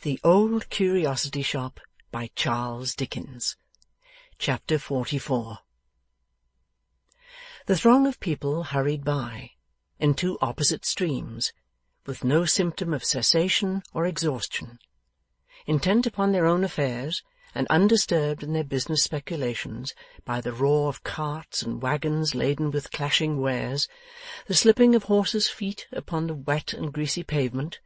The Old Curiosity Shop by Charles Dickens. Chapter 44. The throng of people hurried by, in two opposite streams, with no symptom of cessation or exhaustion, intent upon their own affairs, and undisturbed in their business speculations by the roar of carts and waggons laden with clashing wares, the slipping of horses' feet upon the wet and greasy pavement,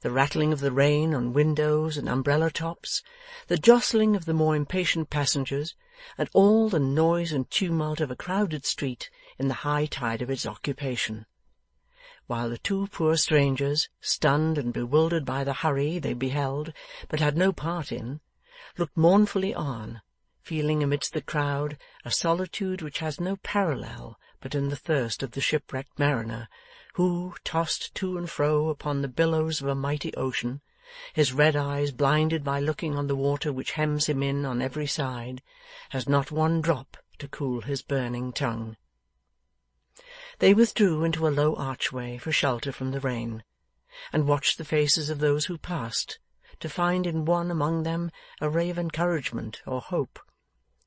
the rattling of the rain on windows and umbrella tops, the jostling of the more impatient passengers, and all the noise and tumult of a crowded street in the high tide of its occupation; while the two poor strangers, stunned and bewildered by the hurry they beheld but had no part in, looked mournfully on, feeling amidst the crowd a solitude which has no parallel but in the thirst of the shipwrecked mariner, who, tossed to and fro upon the billows of a mighty ocean, his red eyes blinded by looking on the water which hems him in on every side, has not one drop to cool his burning tongue. They withdrew into a low archway for shelter from the rain, and watched the faces of those who passed, to find in one among them a ray of encouragement or hope.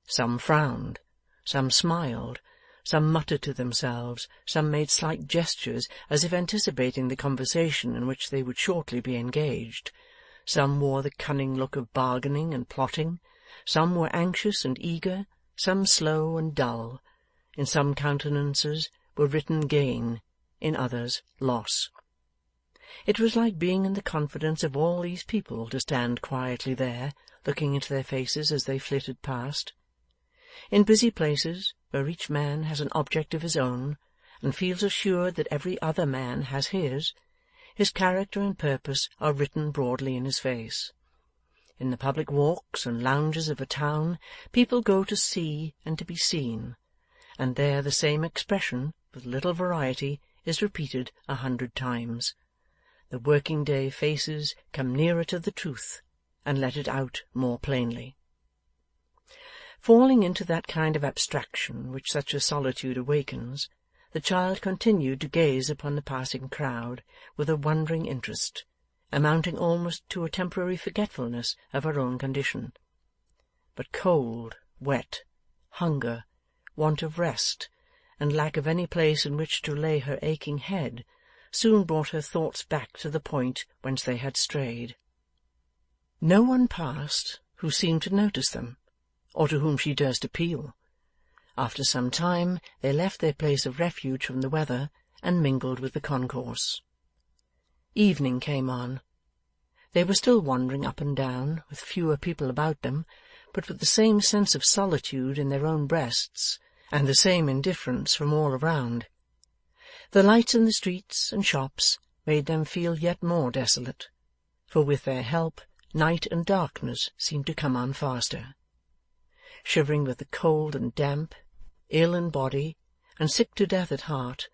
Some frowned, some smiled, some muttered to themselves, some made slight gestures as if anticipating the conversation in which they would shortly be engaged, some wore the cunning look of bargaining and plotting, some were anxious and eager, some slow and dull. In some countenances were written gain, in others loss. It was like being in the confidence of all these people to stand quietly there, looking into their faces as they flitted past. In busy places, where each man has an object of his own, and feels assured that every other man has his character and purpose are written broadly in his face. In the public walks and lounges of a town, people go to see and to be seen, and there the same expression, with little variety, is repeated 100 times. The working-day faces come nearer to the truth, and let it out more plainly. Falling into that kind of abstraction which such a solitude awakens, the child continued to gaze upon the passing crowd with a wondering interest, amounting almost to a temporary forgetfulness of her own condition. But cold, wet, hunger, want of rest, and lack of any place in which to lay her aching head, soon brought her thoughts back to the point whence they had strayed. No one passed who seemed to notice them, or to whom she durst appeal. After some time they left their place of refuge from the weather, and mingled with the concourse. Evening came on. They were still wandering up and down, with fewer people about them, but with the same sense of solitude in their own breasts, and the same indifference from all around. The lights in the streets and shops made them feel yet more desolate, for with their help night and darkness seemed to come on faster. Shivering with the cold and damp, ill in body, and sick to death at heart,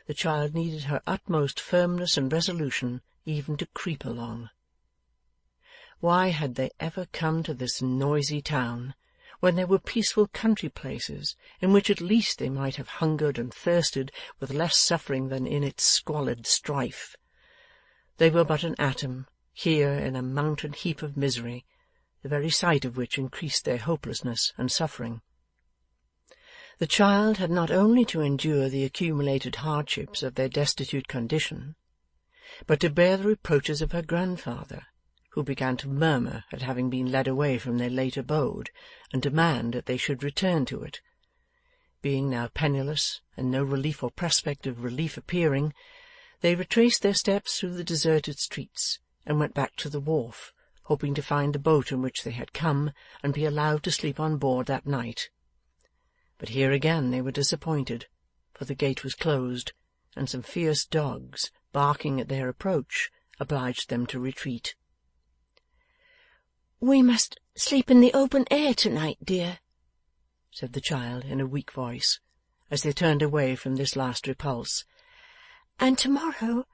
the child needed her utmost firmness and resolution even to creep along. Why had they ever come to this noisy town, when there were peaceful country places, in which at least they might have hungered and thirsted with less suffering than in its squalid strife? They were but an atom, here in a mountain heap of misery, the very sight of which increased their hopelessness and suffering. The child had not only to endure the accumulated hardships of their destitute condition, but to bear the reproaches of her grandfather, who began to murmur at having been led away from their late abode, and demand that they should return to it. Being now penniless, and no relief or prospect of relief appearing, they retraced their steps through the deserted streets, and went back to the wharf, hoping to find the boat in which they had come, and be allowed to sleep on board that night. But here again they were disappointed, for the gate was closed, and some fierce dogs, barking at their approach, obliged them to retreat. "We must sleep in the open air to-night, dear," said the child in a weak voice, as they turned away from this last repulse, "and to-morrow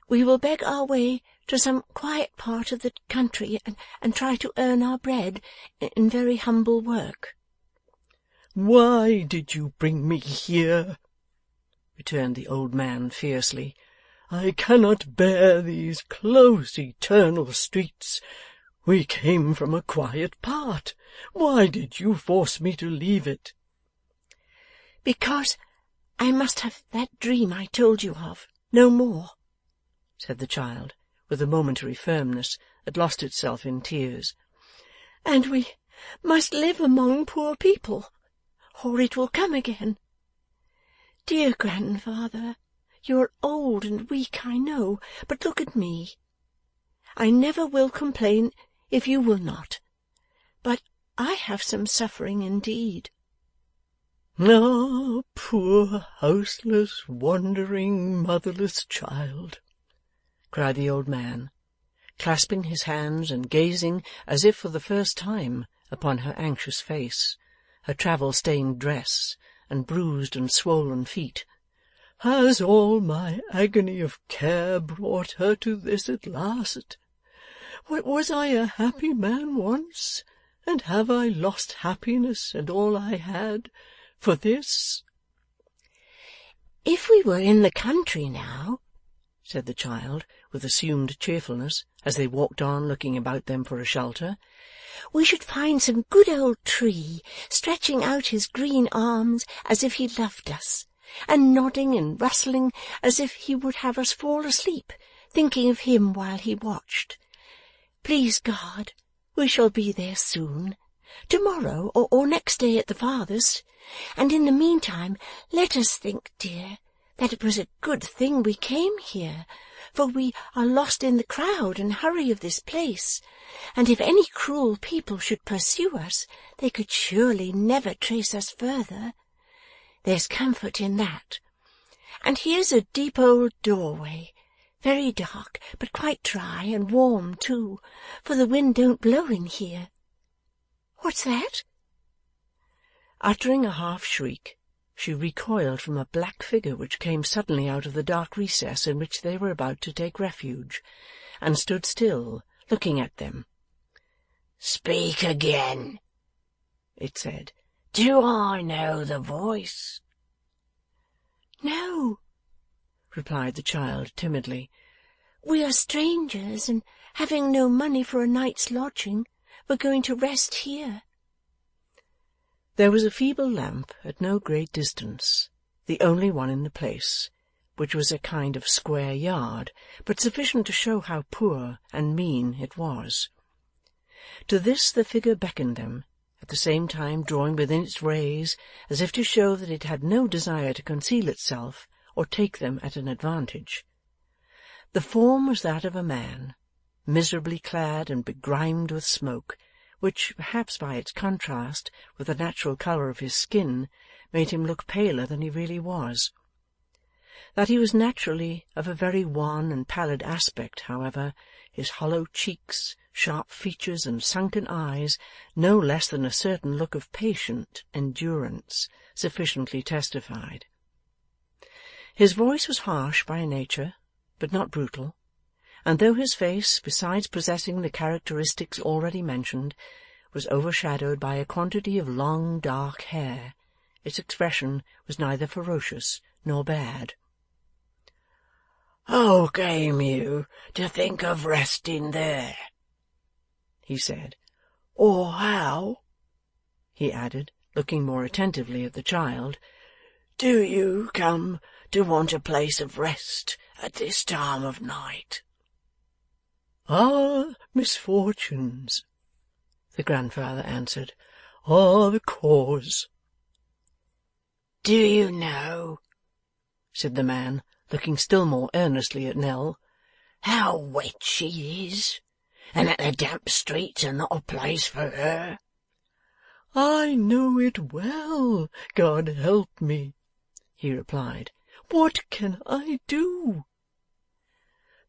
we will beg our way to some quiet part of the country, and try to earn our bread in very humble work." "Why did you bring me here?" returned the old man fiercely. "I cannot bear these close eternal streets. We came from a quiet part. Why did you force me to leave it?' 'Because I must have that dream I told you of, no more,' said the child, with a momentary firmness that lost itself in tears. 'And we must live among poor people, or it will come again. Dear grandfather, you are old and weak, I know, but look at me. I never will complain if you will not, but I have some suffering indeed.' 'Ah, poor houseless, wandering, motherless child!' cried the old man, clasping his hands and gazing, as if for the first time, upon her anxious face, her travel-stained dress, and bruised and swollen feet. 'Has all my agony of care brought her to this at last? Was I a happy man once, and have I lost happiness and all I had for this?' 'If we were in the country now,' said the child, with assumed cheerfulness, as they walked on looking about them for a shelter, 'we should find some good old tree, stretching out his green arms as if he loved us, and nodding and rustling as if he would have us fall asleep, thinking of him while he watched. Please God, we shall be there soon, to-morrow or next day at the farthest, and in the meantime let us think, dear, that it was a good thing we came here, for we are lost in the crowd and hurry of this place, and if any cruel people should pursue us, they could surely never trace us further. There's comfort in that. And here's a deep old doorway, very dark, but quite dry and warm too, for the wind don't blow in here. What's that?' Uttering a half-shriek, she recoiled from a black figure which came suddenly out of the dark recess in which they were about to take refuge, and stood still, looking at them. 'Speak again,' it said. 'Do I know the voice?' 'No,' replied the child timidly. 'We are strangers, and having no money for a night's lodging, we're going to rest here.' There was a feeble lamp at no great distance, the only one in the place, which was a kind of square yard, but sufficient to show how poor and mean it was. To this the figure beckoned them, at the same time drawing within its rays, as if to show that it had no desire to conceal itself or take them at an advantage. The form was that of a man, miserably clad and begrimed with smoke, which, perhaps by its contrast with the natural colour of his skin, made him look paler than he really was. That he was naturally of a very wan and pallid aspect, however, his hollow cheeks, sharp features, and sunken eyes, no less than a certain look of patient endurance, sufficiently testified. His voice was harsh by nature, but not brutal, and though his face, besides possessing the characteristics already mentioned, was overshadowed by a quantity of long dark hair, its expression was neither ferocious nor bad. "How came you to think of resting there?" he said. "Or how," he added, looking more attentively at the child, "do you come to want a place of rest at this time of night?" "Our misfortunes," the grandfather answered, "are the cause." "Do you know," said the man, looking still more earnestly at Nell, "how wet she is, and that the damp streets are not a place for her?" "I know it well, God help me," he replied. "What can I do?"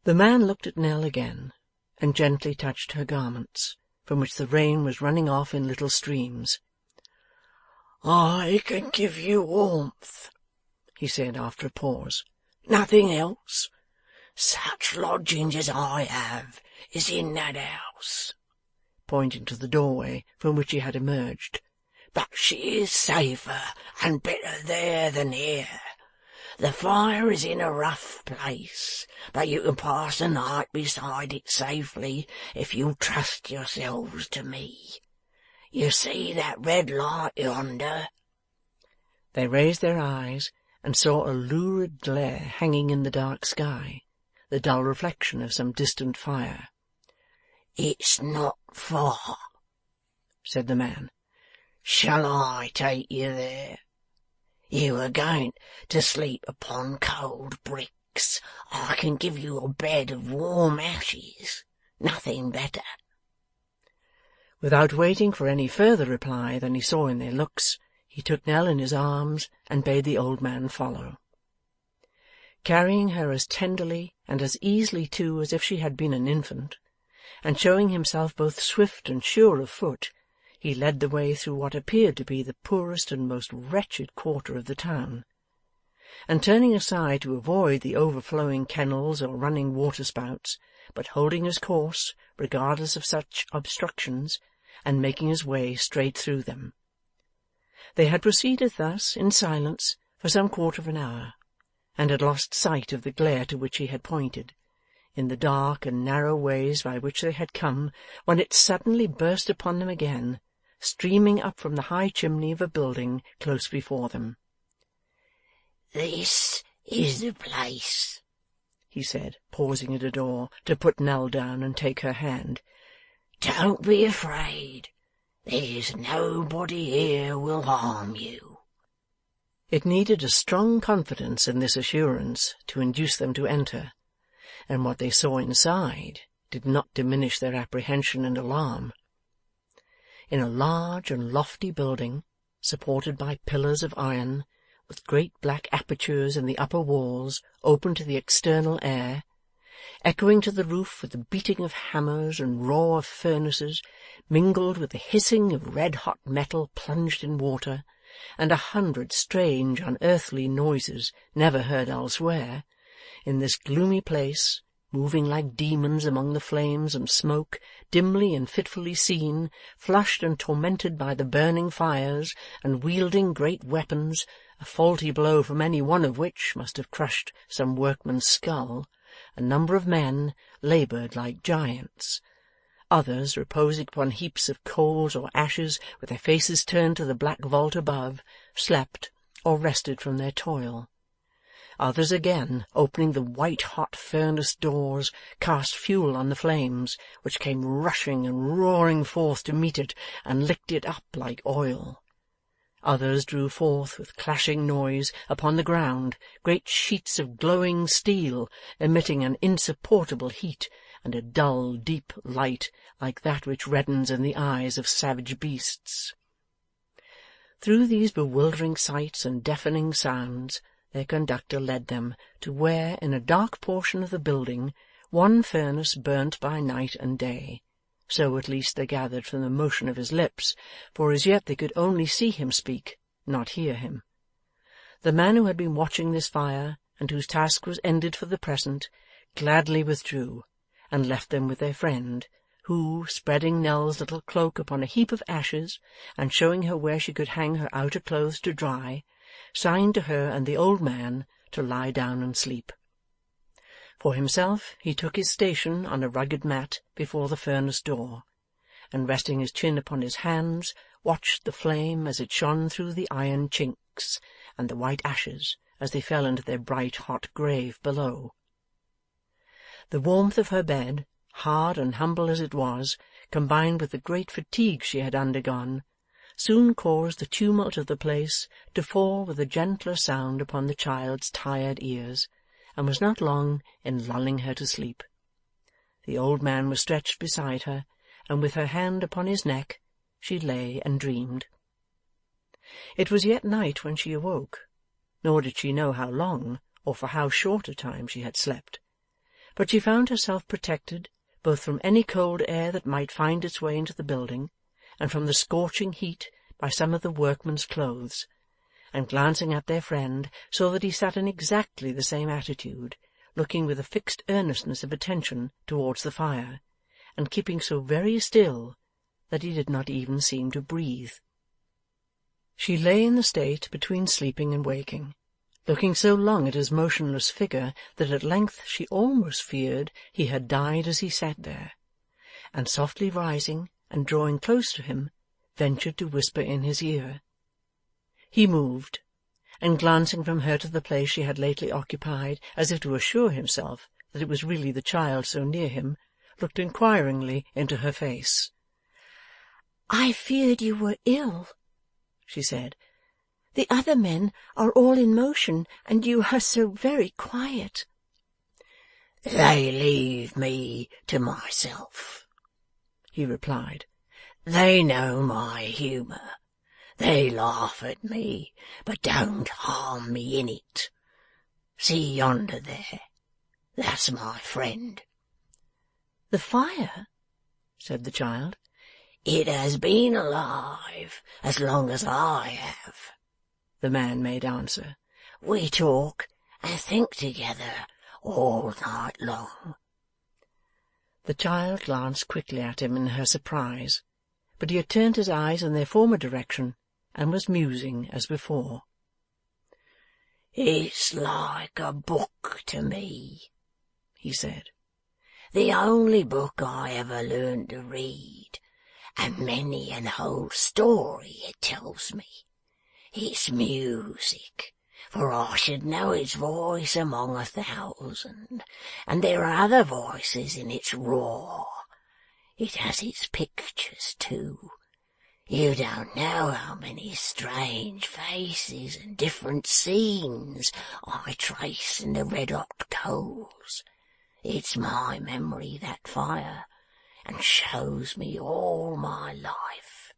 The man looked at Nell again, and gently touched her garments, from which the rain was running off in little streams. "I can give you warmth," he said after a pause. "Nothing else. Such lodgings as I have is in that house," pointing to the doorway from which he had emerged. "But she is safer and better there than here. The fire is in a rough place, but you can pass the night beside it safely if you'll trust yourselves to me. You see that red light yonder?' They raised their eyes and saw a lurid glare hanging in the dark sky, the dull reflection of some distant fire. 'It's not far,' said the man. 'Shall I take you there? You are going to sleep upon cold bricks. I can give you a bed of warm ashes. Nothing better.' Without waiting for any further reply than he saw in their looks, he took Nell in his arms and bade the old man follow. Carrying her as tenderly and as easily too as if she had been an infant, and showing himself both swift and sure of foot, he led the way through what appeared to be the poorest and most wretched quarter of the town, and turning aside to avoid the overflowing kennels or running waterspouts, but holding his course regardless of such obstructions, and making his way straight through them. They had proceeded thus, in silence, for some quarter of an hour, and had lost sight of the glare to which he had pointed, in the dark and narrow ways by which they had come, when it suddenly burst upon them again, streaming up from the high chimney of a building close before them. 'This is the place,' he said, pausing at a door to put Nell down and take her hand. 'Don't be afraid. There's nobody here will harm you.' It needed a strong confidence in this assurance to induce them to enter, and what they saw inside did not diminish their apprehension and alarm. In a large and lofty building, supported by pillars of iron, with great black apertures in the upper walls open to the external air, echoing to the roof with the beating of hammers and roar of furnaces, mingled with the hissing of red-hot metal plunged in water, and 100 strange unearthly noises never heard elsewhere, in this gloomy place, moving like demons among the flames and smoke, dimly and fitfully seen, flushed and tormented by the burning fires, and wielding great weapons, a faulty blow from any one of which must have crushed some workman's skull, a number of men laboured like giants. Others, reposing upon heaps of coals or ashes, with their faces turned to the black vault above, slept or rested from their toil. Others again, opening the white-hot furnace doors, cast fuel on the flames, which came rushing and roaring forth to meet it, and licked it up like oil. Others drew forth, with clashing noise, upon the ground, great sheets of glowing steel, emitting an insupportable heat, and a dull deep light, like that which reddens in the eyes of savage beasts. Through these bewildering sights and deafening sounds, their conductor led them to where, in a dark portion of the building, one furnace burnt by night and day. So at least they gathered from the motion of his lips, for as yet they could only see him speak, not hear him. The man who had been watching this fire, and whose task was ended for the present, gladly withdrew, and left them with their friend, who, spreading Nell's little cloak upon a heap of ashes, and showing her where she could hang her outer clothes to dry, signed to her and the old man to lie down and sleep. For himself, he took his station on a rugged mat before the furnace door, and resting his chin upon his hands, watched the flame as it shone through the iron chinks, and the white ashes as they fell into their bright hot grave below. The warmth of her bed, hard and humble as it was, combined with the great fatigue she had undergone, soon caused the tumult of the place to fall with a gentler sound upon the child's tired ears, and was not long in lulling her to sleep. The old man was stretched beside her, and with her hand upon his neck, she lay and dreamed. It was yet night when she awoke, nor did she know how long or for how short a time she had slept, but she found herself protected, both from any cold air that might find its way into the building, and from the scorching heat, by some of the workmen's clothes, and glancing at their friend, saw that he sat in exactly the same attitude, looking with a fixed earnestness of attention towards the fire, and keeping so very still that he did not even seem to breathe. She lay in the state between sleeping and waking, looking so long at his motionless figure that at length she almost feared he had died as he sat there, and softly rising and drawing close to him, ventured to whisper in his ear. He moved, and glancing from her to the place she had lately occupied, as if to assure himself that it was really the child so near him, looked inquiringly into her face. "I feared you were ill," she said. "The other men are all in motion, and you are so very quiet." "They leave me to myself," he replied. "They know my humour. They laugh at me, but don't harm me in it. See yonder there. That's my friend." "The fire?" said the child. "It has been alive as long as I have," the man made answer. "We talk and think together all night long." The child glanced quickly at him in her surprise, but he had turned his eyes in their former direction, and was musing as before. "It's like a book to me," he said. "The only book I ever learned to read, and many an old story it tells me. It's music, for I should know its voice among 1,000, and there are other voices in its roar. It has its pictures too. You don't know how many strange faces and different scenes I trace in the red-hot coals. It's my memory, that fire, and shows me all my life."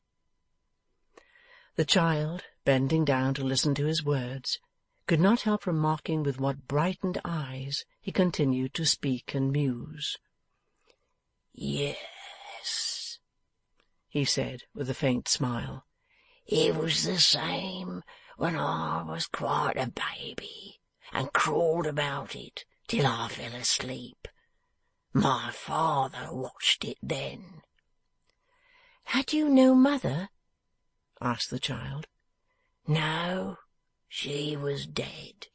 The child, bending down to listen to his words, could not help remarking with what brightened eyes he continued to speak and muse. "Yes," he said with a faint smile. "It was the same when I was quite a baby, and crawled about it till I fell asleep. My father watched it then." "Had you no mother?" asked the child. "No, she was dead.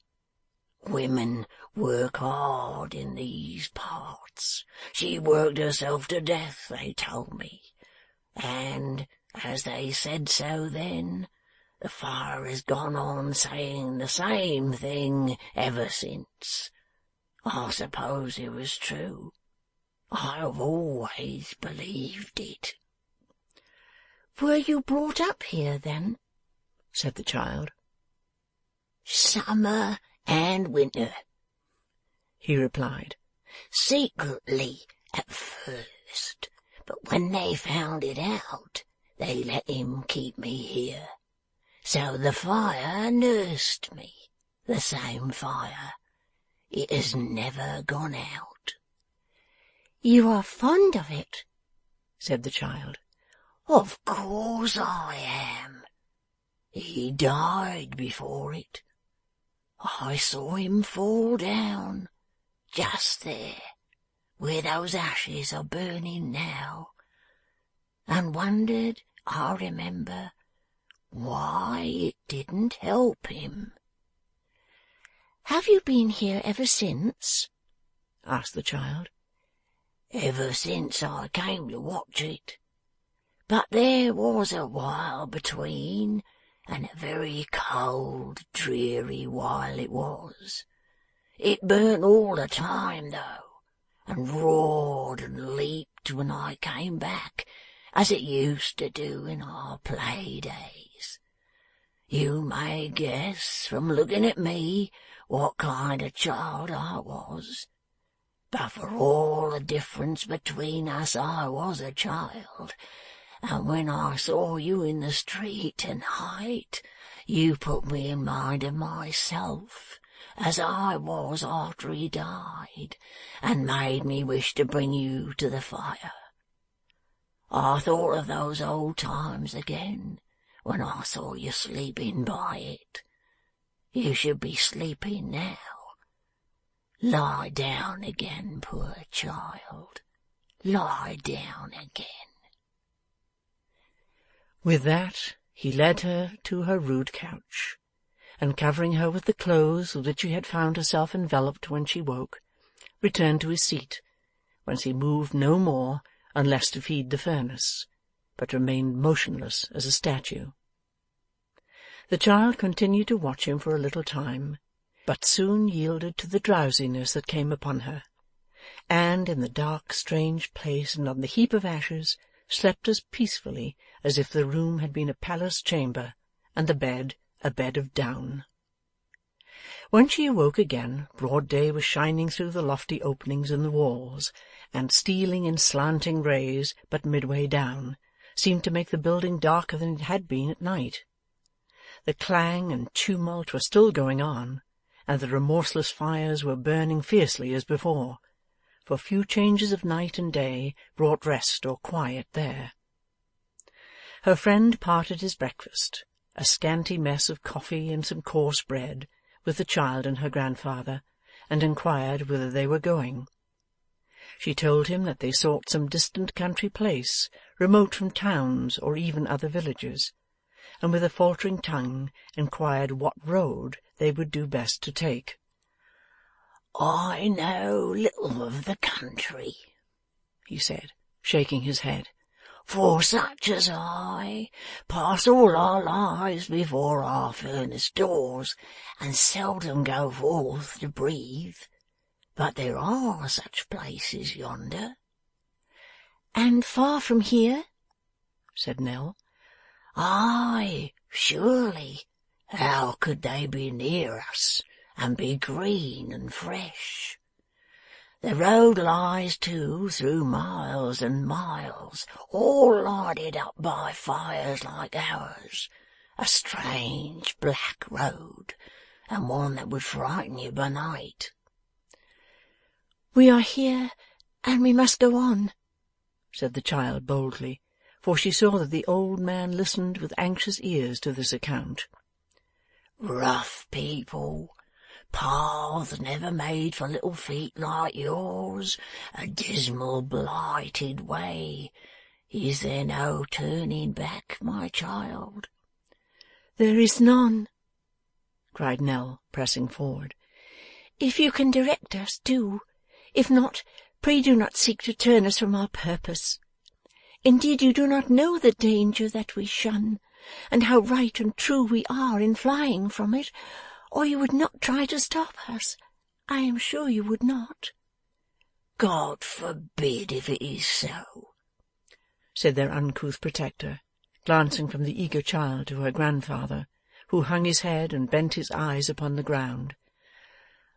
Women work hard in these parts. She worked herself to death, they told me, and, as they said so then, the fire has gone on saying the same thing ever since. I suppose it was true. I have always believed it." "Were you brought up here, then?" said the child. "Summer and winter," he replied. "Secretly at first, but when they found it out, they let him keep me here. So the fire nursed me, the same fire. It has never gone out." "You are fond of it?" said the child. "Of course I am. He died before it. I saw him fall down, just there, where those ashes are burning now, and wondered, I remember, why it didn't help him." "Have you been here ever since?" asked the child. "Ever since I came to watch it. But there was a while between, and a very cold, dreary while it was. It burnt all the time, though, and roared and leaped when I came back, as it used to do in our play days. You may guess, from looking at me, what kind of child I was. But for all the difference between us, I was a child, and when I saw you in the street tonight, you put me in mind of myself, as I was after he died, and made me wish to bring you to the fire. I thought of those old times again, when I saw you sleeping by it. You should be sleeping now. Lie down again, poor child. Lie down again." With that he led her to her rude couch, and covering her with the clothes with which she had found herself enveloped when she woke, returned to his seat, whence he moved no more unless to feed the furnace, but remained motionless as a statue. The child continued to watch him for a little time, but soon yielded to the drowsiness that came upon her, and in the dark strange place and on the heap of ashes slept as peacefully as if the room had been a palace chamber, and the bed a bed of down. When she awoke again, broad day was shining through the lofty openings in the walls, and stealing in slanting rays but midway down, seemed to make the building darker than it had been at night. The clang and tumult were still going on, and the remorseless fires were burning fiercely as before, for few changes of night and day brought rest or quiet there. Her friend parted his breakfast, a scanty mess of coffee and some coarse bread, with the child and her grandfather, and inquired whither they were going. She told him that they sought some distant country place, remote from towns or even other villages, and with a faltering tongue inquired what road they would do best to take. "I know little of the country," he said, shaking his head, "for such as I pass all our lives before our furnace doors, and seldom go forth to breathe. But there are such places yonder." "And far from here?" said Nell. "Aye, surely. How could they be near us, and be green and fresh? The road lies, too, through miles and miles, all lighted up by fires like ours. A strange black road, and one that would frighten you by night." "We are here, and we must go on," said the child boldly, for she saw that the old man listened with anxious ears to this account. "Rough people, paths never made for little feet like yours, a dismal blighted way. Is there no turning back, my child?" "There is none," cried Nell, pressing forward. "If you can direct us, do. If not, pray do not seek to turn us from our purpose. Indeed, you do not know the danger that we shun, and how right and true we are in flying from it, or you would not try to stop us. I am sure you would not." "God forbid if it is so," said their uncouth protector, glancing from the eager child to her grandfather, who hung his head and bent his eyes upon the ground.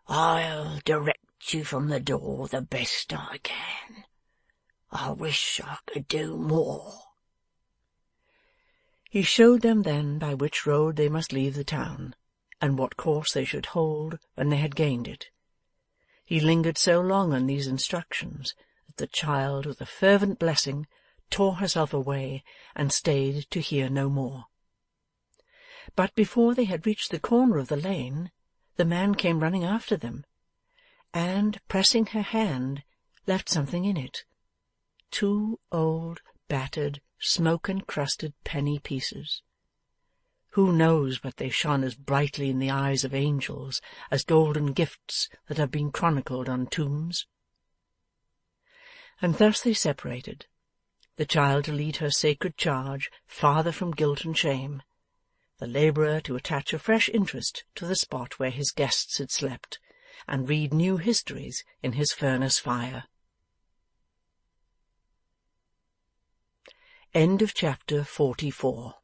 "I'll direct you from the door the best I can. I wish I could do more." He showed them then by which road they must leave the town, and what course they should hold when they had gained it. He lingered so long on these instructions that the child, with a fervent blessing, tore herself away and stayed to hear no more. But before they had reached the corner of the lane, the man came running after them, and, pressing her hand, left something in it. 2 old, battered, smoke-encrusted penny pieces. Who knows but they shone as brightly in the eyes of angels as golden gifts that have been chronicled on tombs? And thus they separated, the child to lead her sacred charge farther from guilt and shame, the labourer to attach a fresh interest to the spot where his guests had slept, and read new histories in his furnace fire. End of chapter 44.